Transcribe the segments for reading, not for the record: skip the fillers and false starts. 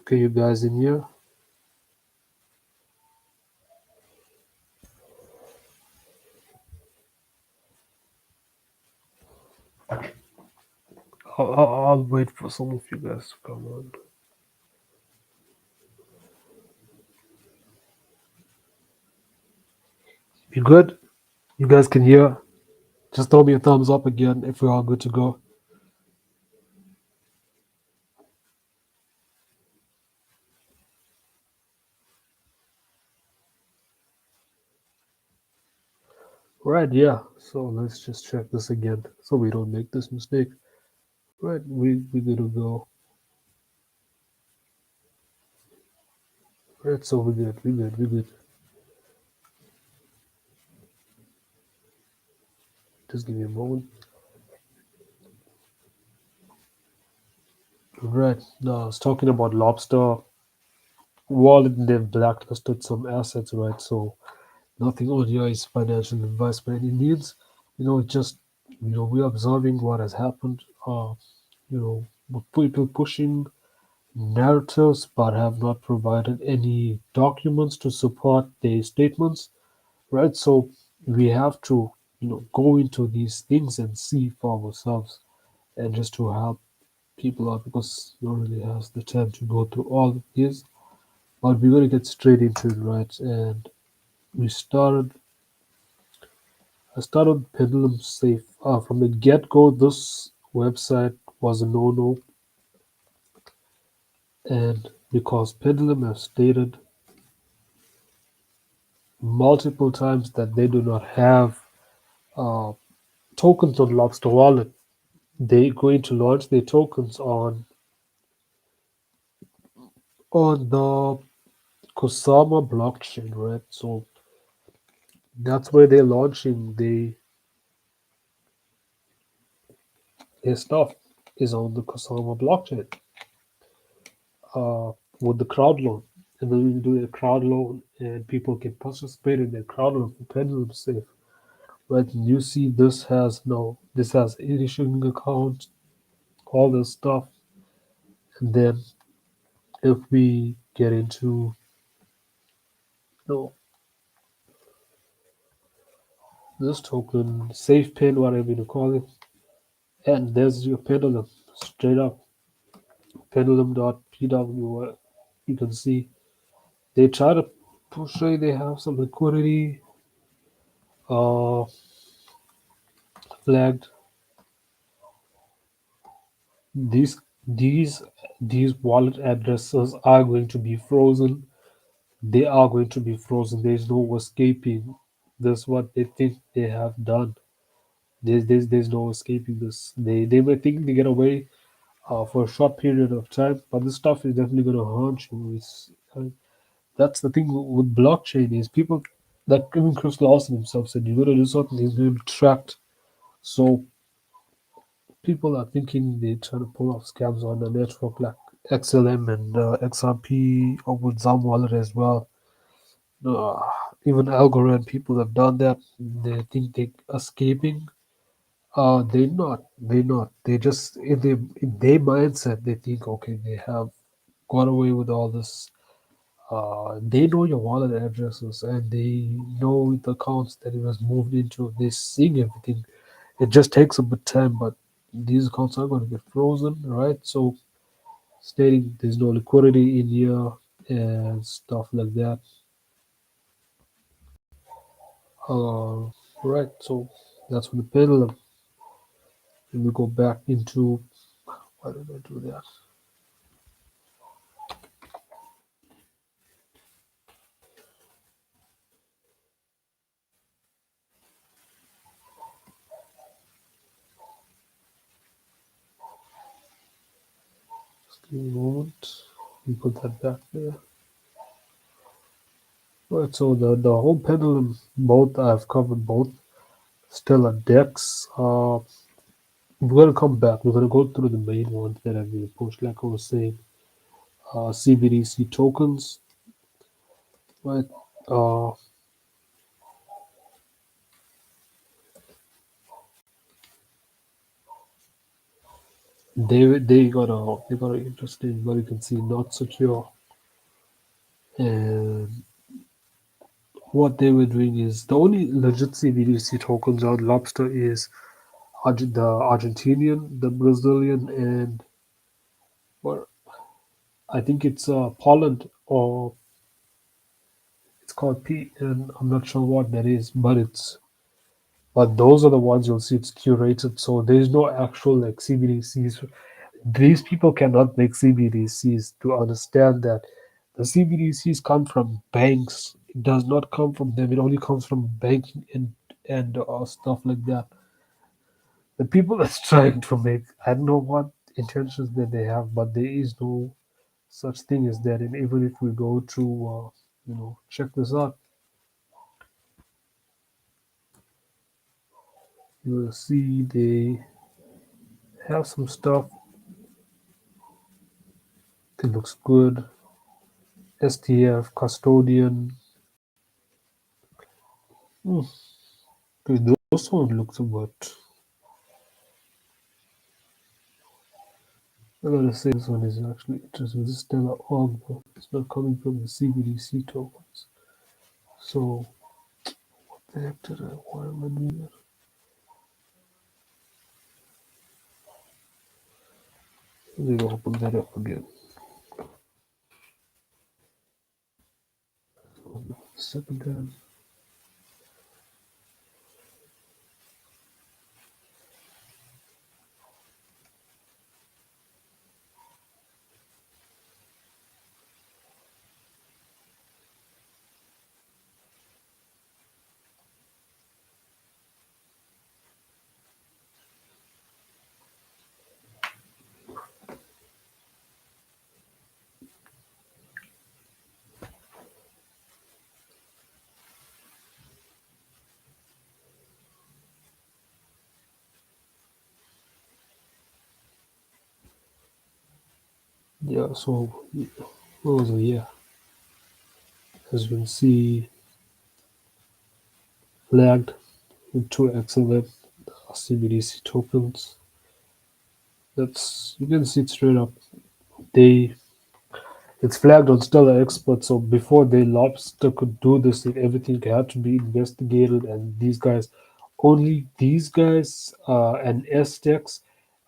Okay, you guys in here? I'll wait for some of you guys to come on. You good? You guys can hear? Just throw me a thumbs up again if we're all good to go. Right, yeah. So let's just check this again so we don't make this mistake. Right, we good to go. Right, so we good. Just give me a moment. Right, now I was talking about Lobster Wallet and they've blacklisted some assets, right? So nothing on here is financial advice by any means. Just we're observing what has happened. With people pushing narratives but have not provided any documents to support their statements, right? So we have to, go into these things and see for ourselves, and just to help people out because no one really has the time to go through all of this. But we're gonna get straight into it, right? And we started. I started Pendulum Safe. From the get-go, this website was a no-no, and because Pendulum has stated multiple times that they do not have uh, tokens on Lobster Wallet. They're going to launch their tokens on the Kusama blockchain, right? So that's where they're launching their stuff is on the Kusama blockchain uh, with the crowd loan. And then we do a crowd loan and people can participate in the crowd loan for Pendulum Safe. Right? And you see this has issuing account, all this stuff. And then if we get into no this token, safe pin, whatever you call it, and there's your pendulum straight up pendulum.pw. You can see they try to portray they have some liquidity uh, flagged. These wallet addresses are going to be frozen. They are going to be frozen. There's no escaping. That's what they think they have done. There's no escaping this. They may think they get away for a short period of time, but this stuff is definitely going to haunt you. That's the thing with blockchain is people that even Chris Lawson himself said you're going to do something, he's going to be tracked. So people are thinking they're trying to pull off scams on the network like XLM and XRP or with some wallet as well. Uh, Even Algorand people have done that. They think they're escaping. They're not. They're not. They just in their mindset they think okay they have got away with all this. They know your wallet addresses and they know the accounts that it was moved into. They're seeing everything. It just takes a bit time, but these accounts are going to get frozen, right? So stating there's no liquidity in here and stuff like that. Right. So that's for the pendulum. And we go back into why did I do that? Just give me a moment. We put that back there. Right. So the whole pendulum, both I've covered both. Still at Dex. We're gonna come back. We're gonna go through the main ones that I've been pushed, like I was saying. CBDC tokens, right? Uh, they got a interesting, but you can see not secure. And what they were doing is the only legit CBDC tokens on Lobster is the Argentinian, the Brazilian, and what I think it's Poland, or it's called P, and I'm not sure what that is, but those are the ones you'll see it's curated. So there's no actual like CBDCs. These people cannot make CBDCs to understand that the CBDCs come from banks. It does not come from them. It only comes from banking and stuff like that. The people that's trying to make, I don't know what intentions that they have, but there is no such thing as that. And even if we go to, check this out, you will see they have some stuff that looks good. STF, Custodian. Hmm. Those one looks good. I gotta say this one is actually interesting. This is Stellar org, but it's not coming from the CBDC tokens. So what the heck did I why am I doing that? Let me open that up again. Second time. Yeah, so what was it? Yeah. As you can see, flagged with two excellent CBDC tokens. That's you can see it straight up. They It's flagged on Stellar Expert, so before they Lobster could do this, everything had to be investigated, and only these guys, and STEX,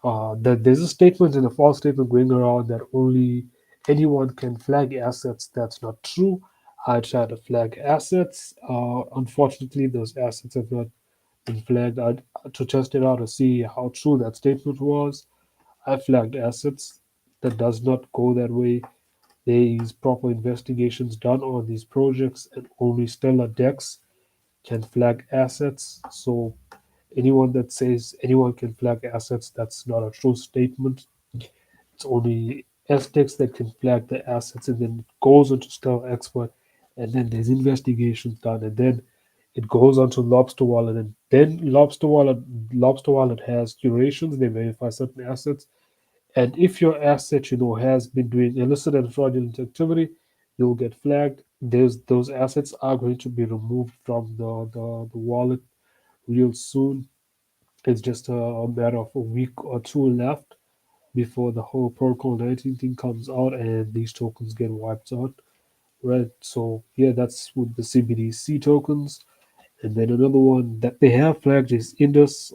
that there's a statement and a false statement going around that only anyone can flag assets. That's not true. I tried to flag assets. Unfortunately, those assets have not been flagged. To test it out to see how true that statement was, I flagged assets. That does not go that way. There is proper investigations done on these projects, and only Stellar Dex can flag assets. So anyone that says anyone can flag assets, that's not a true statement. It's only SDEX that can flag the assets, and then it goes into Stellar Expert, and then there's investigations done, and then it goes onto Lobster Wallet, and then Lobster Wallet has curations. They verify certain assets, and if your asset, has been doing illicit and fraudulent activity, you'll get flagged. Those assets are going to be removed from the wallet real soon. It's just a matter of a week or two left before the whole Protocol 19 thing comes out and these tokens get wiped out. Right. So yeah, that's with the CBDC tokens. And then another one that they have flagged is Indus.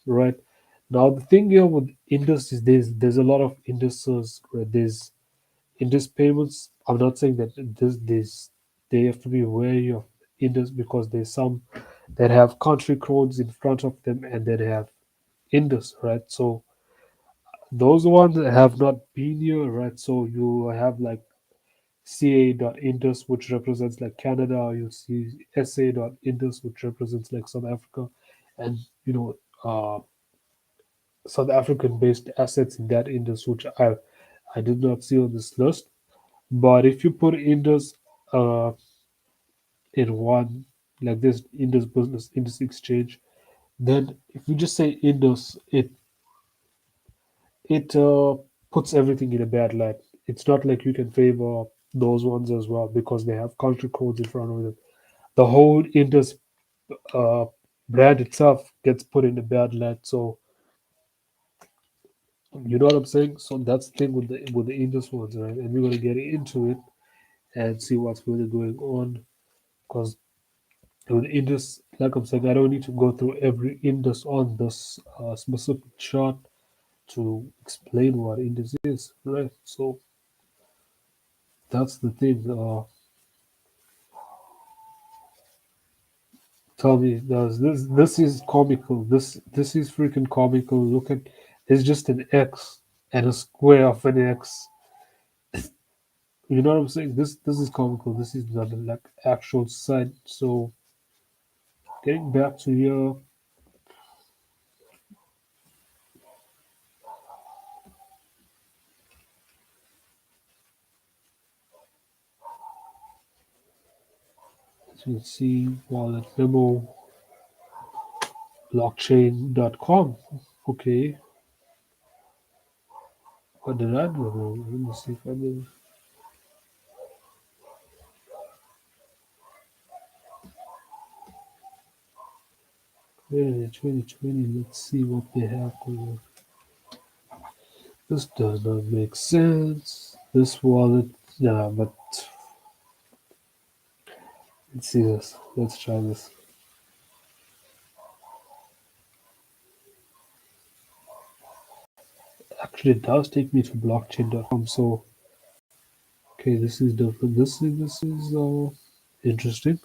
Right. Now the thing here with Indus is there's a lot of Induses. Right? There's Indus payments. I'm not saying that this they have to be wary of Indus because there's some that have country codes in front of them and that have Indus, right? So those ones have not been here, right? So you have like CA.Indus, which represents like Canada. You see SA.Indus, which represents like South Africa, and South African-based assets in that Indus, which I did not see on this list. But if you put Indus uh, in one like this Indus business Indus exchange, then if you just say Indus, it puts everything in a bad light. It's not like you can favor those ones as well because they have country codes in front of them. The whole Indus uh, brand itself gets put in a bad light. So You know what I'm saying? So that's the thing with the Indus ones, right? And we're gonna get into it and see what's really going on. Because with Indus, like I'm saying, I don't need to go through every Indus on this specific chart to explain what Indus is, right? So that's the thing. Tell me, does this is comical? This is freaking comical. Look at, it's just an X and a square of an X. You know what I'm saying? This is comical. This is not like actual side. So getting back to your, as you can see, wallet memo blockchain.com. Okay, what did I do wrong? Let me see if I did. Yeah, 2020. Let's see what they have going on. This does not make sense. This wallet, yeah, but let's see this. Let's try this. Actually, it does take me to blockchain.com. So, okay, this is different. This is interesting.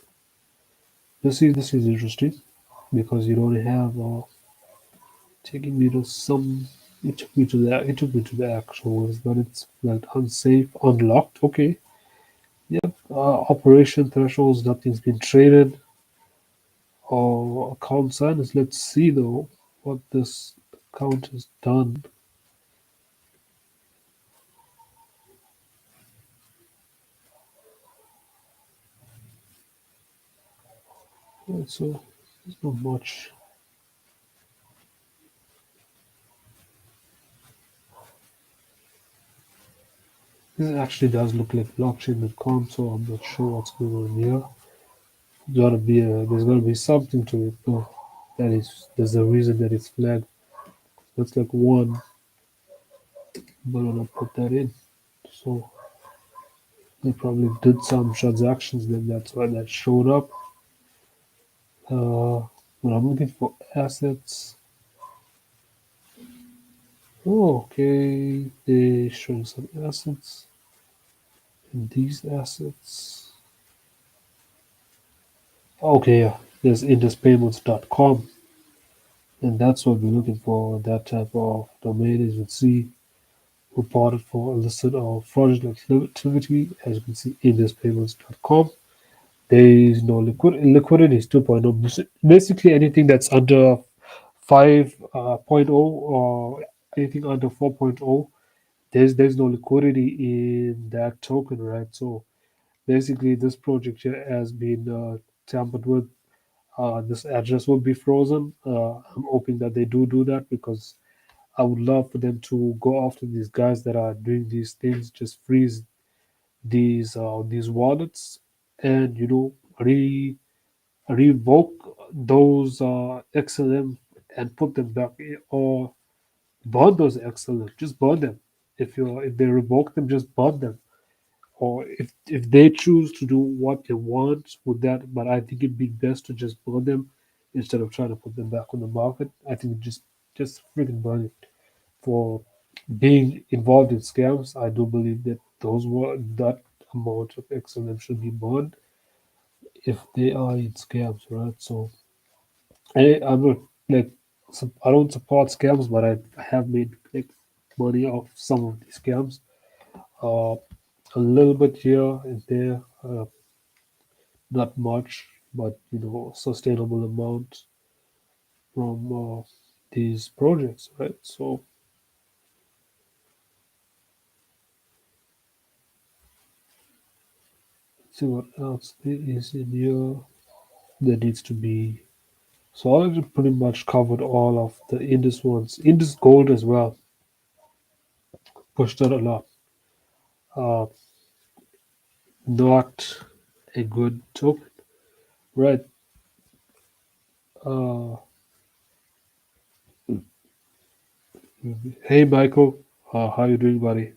This is interesting because you don't have taking me to some. It took me to the. It took me to the actual ones, but it's like unsafe, unlocked. Okay. Yep. Operation thresholds. Nothing's been traded. Or account signers. Let's see though what this account has done. Right, so there's not much. This actually does look like blockchain.com, so I'm not sure what's going on here. There's gotta be something to it though. There's a reason that it's flagged. Looks like one, but I'm gonna put that in. So they probably did some transactions, then that's why that showed up. When I'm looking for assets, oh, okay, they showing some assets. And these assets, okay, yeah, there's induspayments.com, and that's what we're looking for. That type of domain, as you can see, reported for illicit or fraudulent activity. As you can see, induspayments.com. There is no liquidity is 2.0. Basically, anything that's under 5.0 or anything under 4.0, there's no liquidity in that token, right? So basically, this project here has been tampered with. This address will be frozen. I'm hoping that they do that because I would love for them to go after these guys that are doing these things. Just freeze these wallets and revoke those XLM and put them back or burn those XLM. Just burn them. If they revoke them, just burn them. Or if they choose to do what they want with that, but I think it'd be best to just burn them instead of trying to put them back on the market. I think just freaking burn it. For being involved in scams, I do believe that that amount of XLM should be burned if they are in scams, right? So I'm not like I don't support scams, but I have made like money off some of these scams. Uh, a little bit here and there, not much, but sustainable amount from these projects, right? So let's see what else there is in here that needs to be. So I already pretty much covered all of the Indus ones. Indus Gold as well pushed out a lot. Uh, Not a good token, right? Uh, Hey Michael, how you doing, buddy?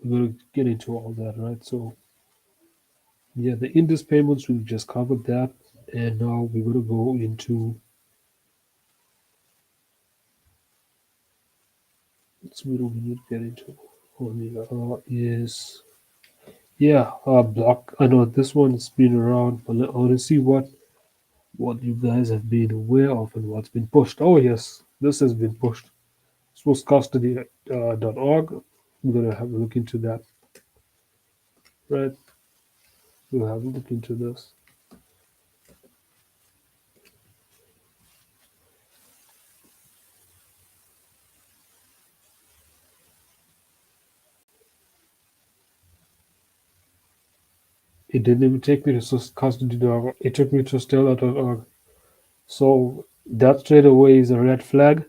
We're gonna get into all that, right? So yeah, the Indus payments we just covered that, and now we're gonna go into what's we don't need to get into. Only is yeah, block. I know this one's been around, but I want to see what you guys have been aware of and what's been pushed. Oh yes, this has been pushed. This was custody.org. We're gonna have a look into that, right? We'll have a look into this. It didn't even take me to custody.org. It took me to stella.org. So that straight away is a red flag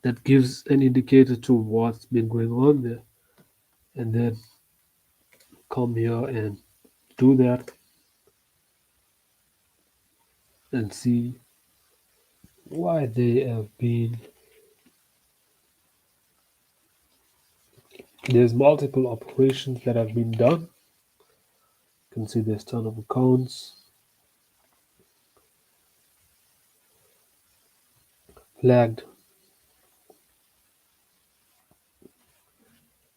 that gives an indicator to what's been going on there. And then come here and do that and see why they have been. There's multiple operations that have been done. You can see there's ton of accounts flagged.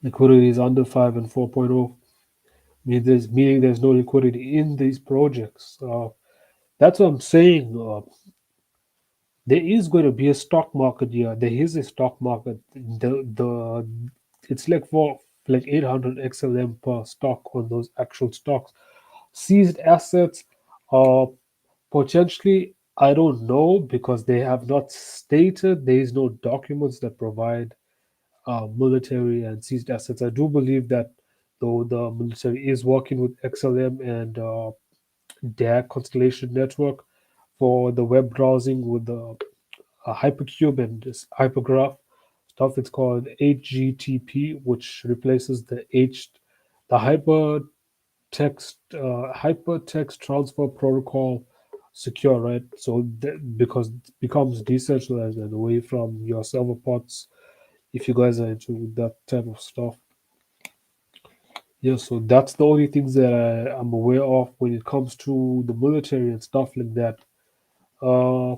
Liquidity is under 5 and 4.0. Meaning there's no liquidity in these projects. That's what I'm saying. There is going to be a stock market here. There is a stock market. The it's like for like 800 XLM per stock on those actual stocks. Seized assets are potentially, I don't know, because they have not stated. There is no documents that provide military and seized assets. I do believe that though the military is working with XLM and their constellation network for the web browsing with the hypercube and this hypergraph stuff. It's called HGTP, which replaces the hypertext transfer protocol secure, right? So because it becomes decentralized and away from your server ports. If you guys are into that type of stuff, yeah. So that's the only things that I'm aware of when it comes to the military and stuff like that. Uh,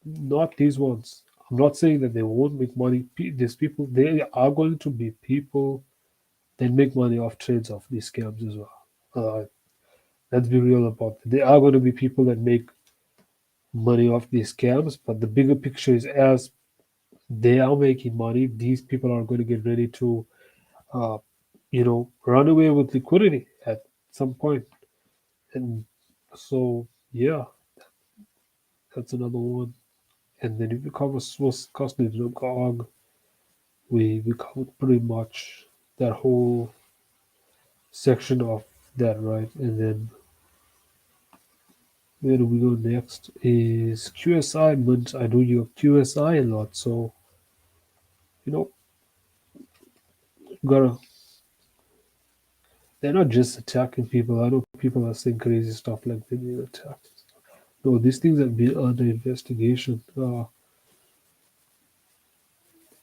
Not these ones. I'm not saying that they won't make money. These people, they are going to be people that make money off trades of these scams as well. Let's be real about it. There are going to be people that make money off these scams, but the bigger picture is as they are making money, these people are going to get ready to, uh, run away with liquidity at some point. And so, yeah, that's another one. And then if you cover Swiss custody.org, we covered pretty much that whole section of that, right? And then where do we go next? Is QSI Mint. I do use QSI a lot, so you know, gotta. They're not just attacking people. I know people are saying crazy stuff like they being attacked. No, these things have been under investigation.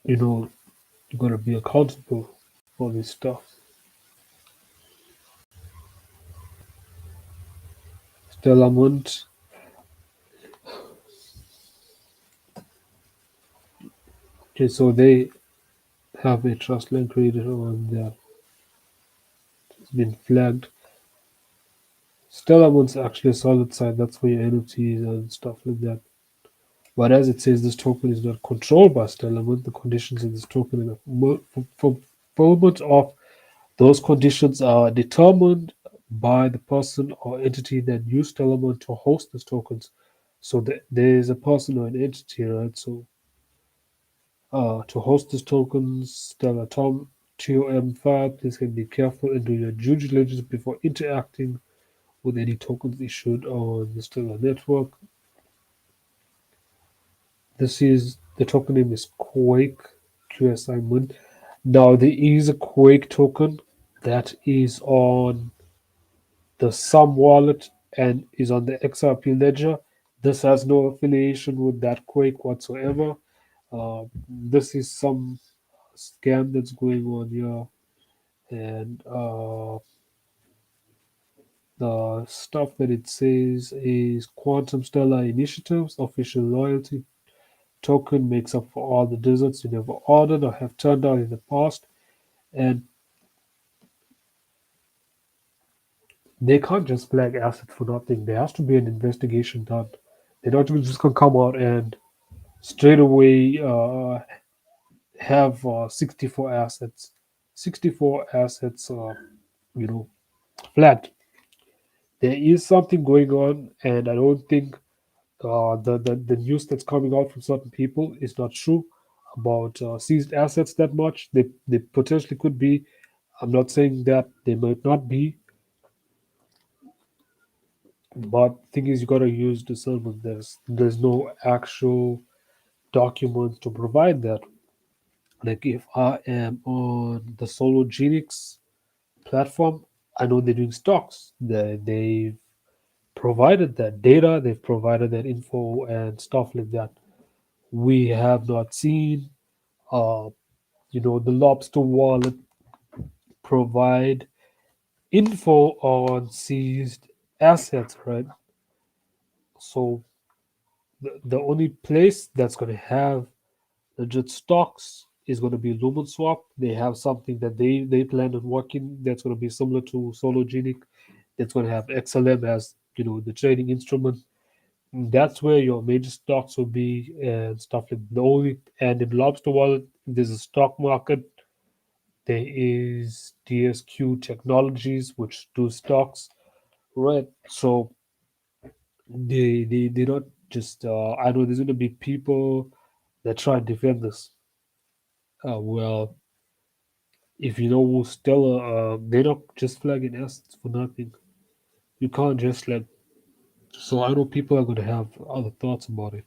You gotta be accountable for this stuff. Stella Munt. Okay, so they have a trust line created on that. It's been flagged. Stellar Moon's actually a solid side. That's for your NFTs and stuff like that. But as it says, this token is not controlled by Stellar Moon. The conditions in this token and fulfillment of those conditions are determined by the person or entity that used Stellar Moon to host these tokens. So there is a person or an entity, right? So to host these tokens, Stellar TOM5, please can be careful and do your due diligence before interacting with any tokens issued on the Stellar network. This is the token name is Quake QSI Moon. Now there is a Quake token that is on the Sum wallet and is on the XRP ledger. This has no affiliation with that Quake whatsoever. This is some scam that's going on here, and the stuff that it says is Quantum Stellar Initiatives official loyalty token makes up for all the deserts you never ordered or have turned down in the past, and they can't just flag assets for nothing. There has to be an investigation done. They're not just gonna come out and straight away have 64 assets, 64 assets, you know, flagged. There is something going on, and I don't think the news that's coming out from certain people is not true about seized assets that much. They potentially could be. I'm not saying that they might not be, but the thing is, you gotta use discernment. There's no actual document to provide that. Like if I am on the Sologenics platform, I know they're doing stocks. They've provided that data, they've provided that info and stuff like that. We have not seen, uh, the Lobster wallet provide info on seized assets, right? So the only place that's going to have legit stocks is going to be Lumen Swap. They have something that they plan on working that's going to be similar to Sologenic. That's going to have XLM as the trading instrument. That's where your major stocks will be and stuff like the only and in Lobster Wallet there's a stock market. There is DSQ Technologies which do stocks, right? So they not just I know there's gonna be people that try and defend this. Well, if you know who's still they're not just flagging assets for nothing. You can't just let. So I know people are gonna have other thoughts about it.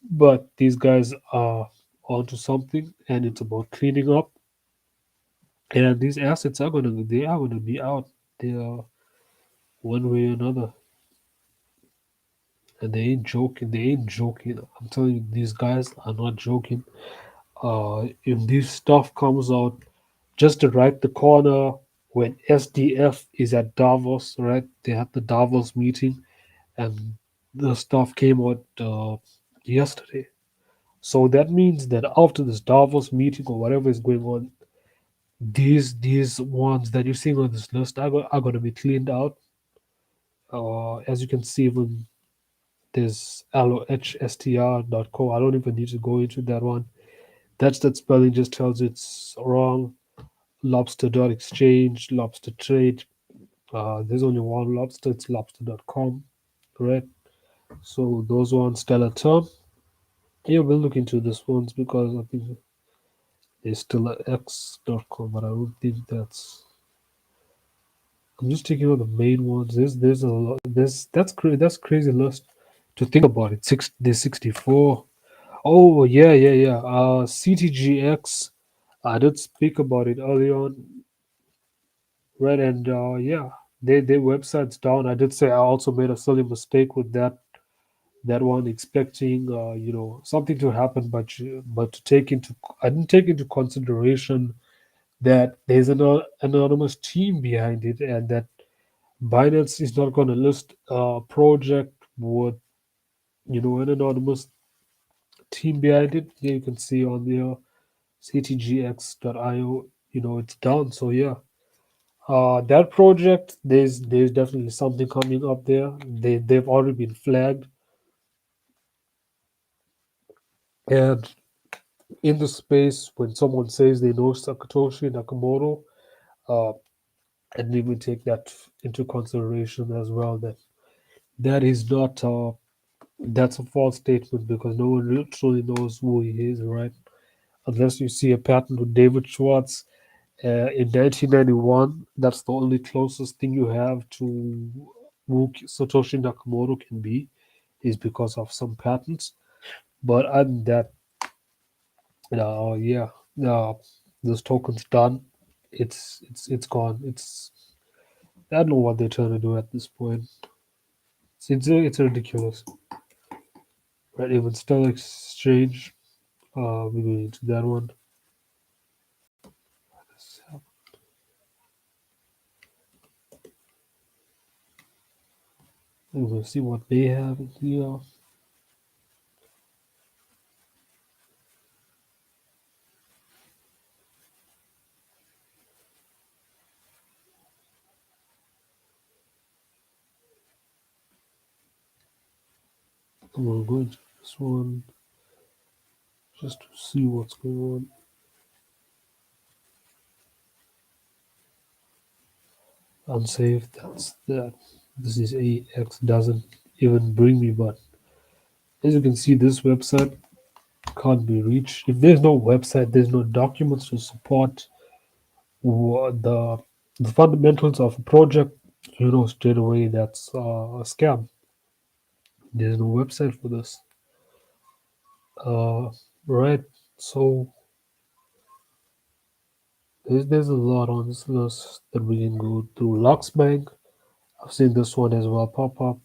But these guys are onto something, and it's about cleaning up. And these assets are gonna be out there one way or another. And they ain't joking. They ain't joking. I'm telling you, these guys are not joking. If this stuff comes out just to right the corner when SDF is at Davos, right? They had the Davos meeting, and the stuff came out yesterday. So that means that after this Davos meeting or whatever is going on, these ones that you're seeing on this list are going to be cleaned out. As you can see, when there's lohstr.co, I don't even need to go into that one. That spelling just tells it's wrong. Lobster.exchange, lobster trade. There's only one lobster, it's lobster.com, correct? So those ones tell a term. Yeah, we'll look into this ones because I think there's still a x.com, but I don't think that's. I'm just taking out the main ones. There's a lot. That's crazy list to think about it. There's 64. Oh yeah. CTGX. I did speak about it early on, right? And yeah, their website's down. I did say I also made a silly mistake with that one, expecting something to happen, but to take into I didn't take into consideration that there's an anonymous team behind it, and that Binance is not going to list a project with an anonymous team behind it. Yeah, you can see on the ctgx.io, it's down. So yeah, that project, there's definitely something coming up there. They've already been flagged, and in the space when someone says they know Satoshi Nakamoto, uh, I didn't even take that into consideration as well. That is not that's a false statement because no one truly knows who he is, right? Unless you see a pattern with David Schwartz in 1991, that's the only closest thing you have to who Satoshi Nakamoto can be, is because of some patents. But other than that, yeah, uh, this token's done. it's gone. I don't know what they're trying to do at this point. It's ridiculous. Right, even Stellar Exchange, we're going into that one. We're going to see what they have in here. I'm going to go into this one just to see what's going on. Unsafe, that's that. This is AX, doesn't even bring me, but as you can see, this website can't be reached. If there's no website, there's no documents to support the fundamentals of a project, straight away that's a scam. There's no website for this. Right. So there's a lot on this list that we can go through. Luxbank, I've seen this one as well pop up.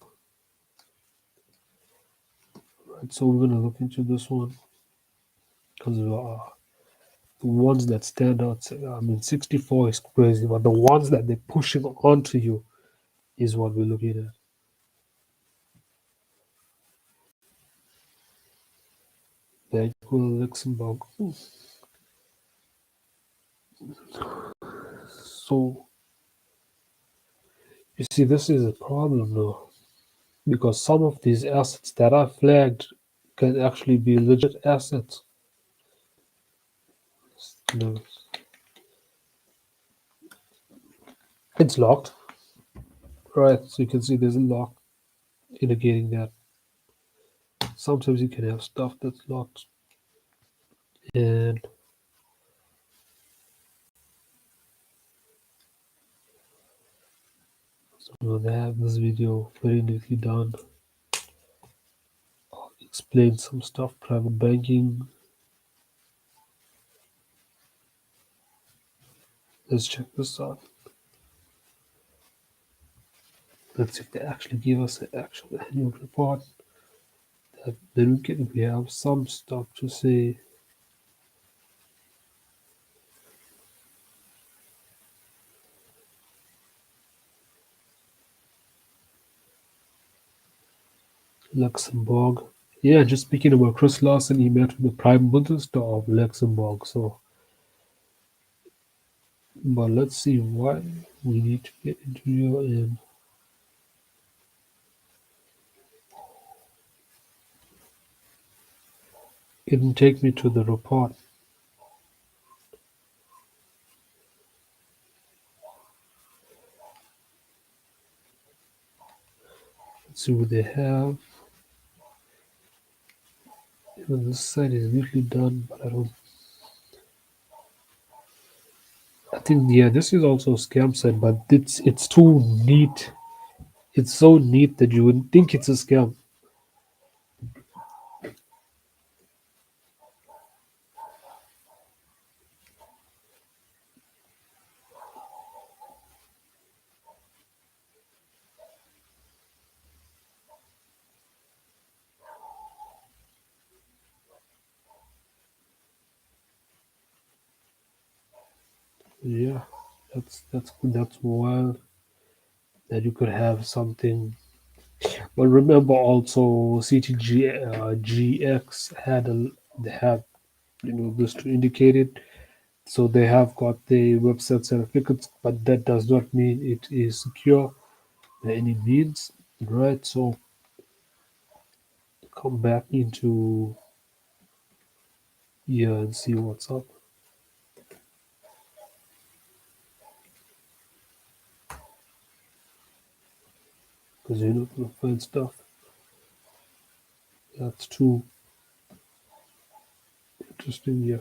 Right. So we're gonna look into this one because the ones that stand out. I mean, 64 is crazy, but the ones that they're pushing onto you is what we're looking at. Bank Luxembourg. So you see, this is a problem though, because some of these assets that are flagged can actually be legit assets. No, it's locked, right? So you can see there's a lock indicating that sometimes you can have stuff that's locked. And so we'll have this video very neatly done. I'll explain some stuff, private banking. Let's check this out. Let's see if they actually give us an actual annual report. Then we have some stuff to say. Luxembourg. Yeah, just speaking about Chris Lawson, he met with the Prime Minister of Luxembourg. So, but let's see why we need to get into here. And it didn't take me to the report. Let's see what they have. Even this side is neatly done, but I don't. I think yeah, this is also a scam site, but it's too neat. It's so neat that you wouldn't think it's a scam. Yeah, that's wild that you could have something. But remember also CTG GX had they have this to indicate it. So they have got the website certificates, but that does not mean it is secure by any means, right? So come back into here and see what's up, because you're not gonna find stuff that's too interesting here.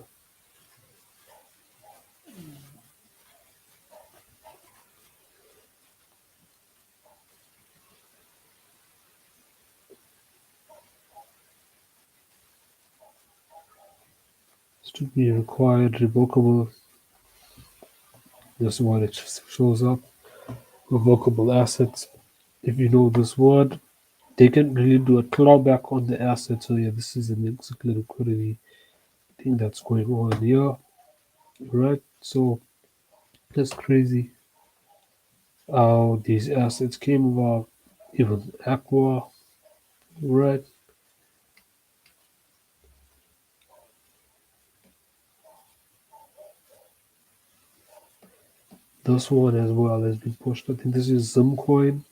It's to be required, revocable. This one it just shows up. Revocable assets. If you know this word, they can really do a clawback on the asset. So yeah, this is an exactly liquidity thing that's going on here, right? So that's crazy how these assets came about. Even Aqua, right? This one as well has been pushed. I think this is some coin.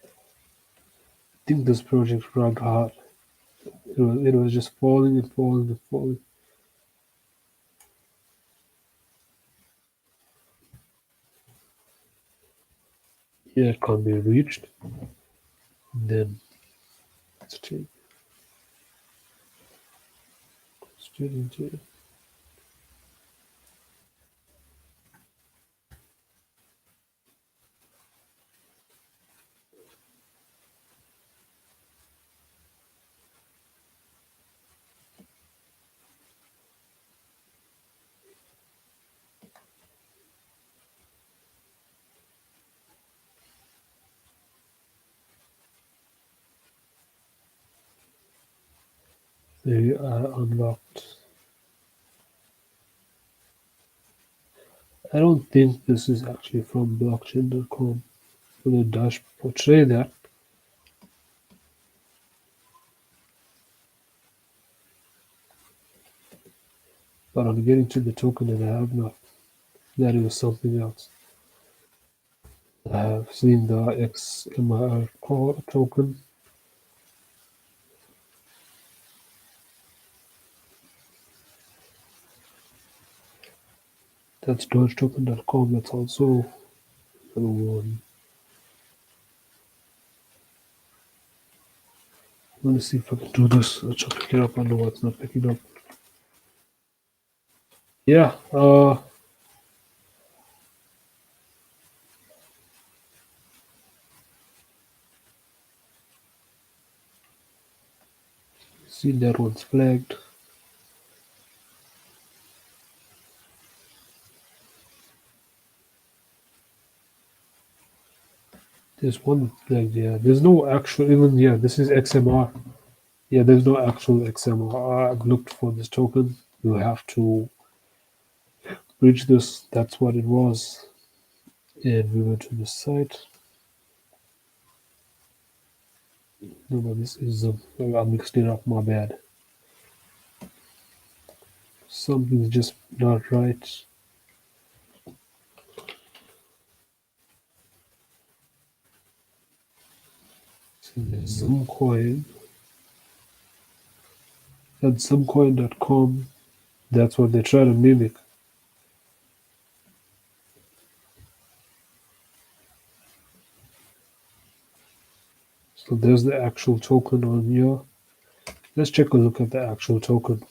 I think this project ran hard. It was just falling and falling and falling. Yeah, it can't be reached. Then straight, straight into it. They are unlocked. I don't think this is actually from blockchain.com. The dash portray that, but on getting to the token that I have not, that is something else. I have seen the XMR core token. That's dodgetoken.com. That's also another one. Let me see if I can do this. Let's pick it up. I know it's not picking up. Yeah, see that one's flagged. There's one flagged, yeah. There's no actual, even, yeah, this is XMR. Yeah, there's no actual XMR. I've looked for this token. You have to reach this. That's what it was. And we went to the site. No, but this is, I mixed it up, my bad. Something's just not right. Some coin. At somecoin.com, that's what they try to mimic. So there's the actual token on here. Let's take a look at the actual token.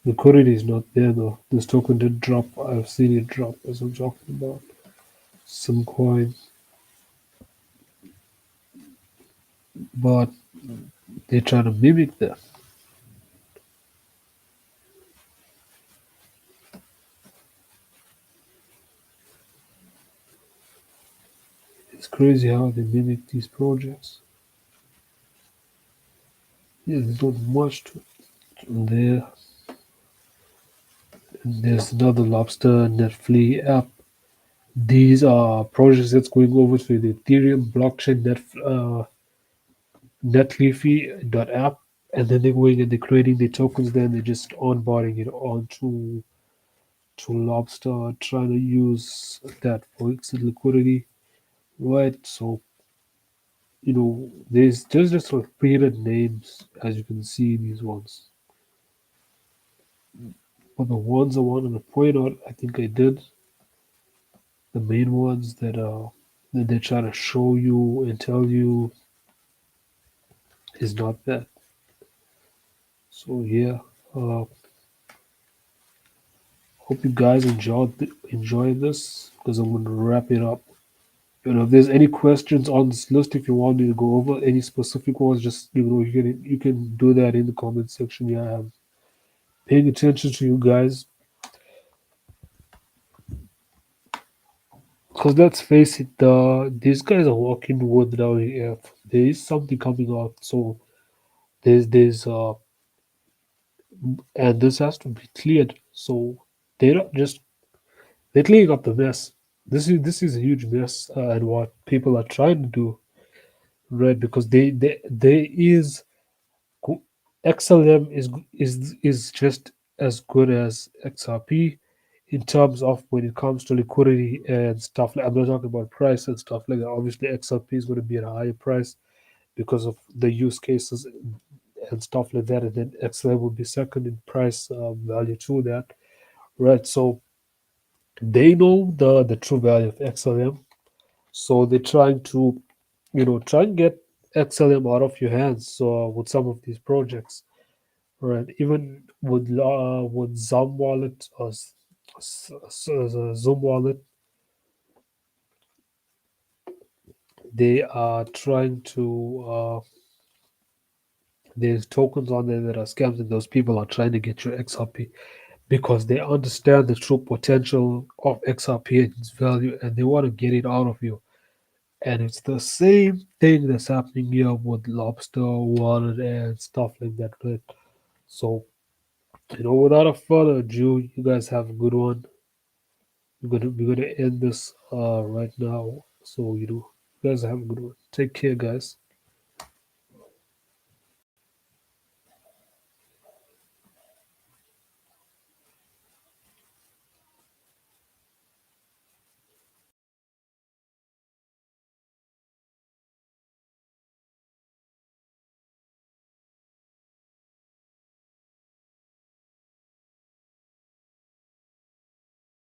Liquidity is not there though. This token did drop. I've seen it drop as I'm talking about. Some coin. But they try to mimic that. It's crazy how they mimic these projects. Yeah, there's not much to it. And there's another Lobstr Netflix app. These are projects that's going over to the Ethereum blockchain Netleafy.app, and then they're going and they're creating the tokens. Then they're just onboarding it onto to Lobstr, trying to use that for instant liquidity, right? So there's just sort of created names as you can see these ones. But the ones I wanted to point out, I think I did. The main ones that they try to show you and tell you is not that. So yeah, uh, hope you guys enjoyed this because I'm gonna wrap it up. If there's any questions on this list, if you want me to go over any specific ones, just you can do that in the comment section. Yeah, paying attention to you guys. Because let's face it, these guys are working with now. If there is something coming out, so there's and this has to be cleared. So they're not just they're cleaning up the mess. This is a huge mess, and what people are trying to do, right? Because there is XLM is just as good as XRP in terms of when it comes to liquidity and stuff. Like, I'm not talking about price and stuff like that. Obviously, XRP is going to be at a higher price because of the use cases and stuff like that, and then XLM will be second in price value to that, right? So they know the true value of XLM, so they're trying to try and get XLM out of your hands. So with some of these projects, right? Even with Zoom Wallet or Zoom Wallet, they are trying to. There's tokens on there that are scams, and those people are trying to get your XRP because they understand the true potential of XRP and its value, and they want to get it out of you. And it's the same thing that's happening here with Lobstr Wallet and stuff like that, right? So, without a further ado, you guys have a good one. We're gonna end this right now. So you guys have a good one. Take care, guys.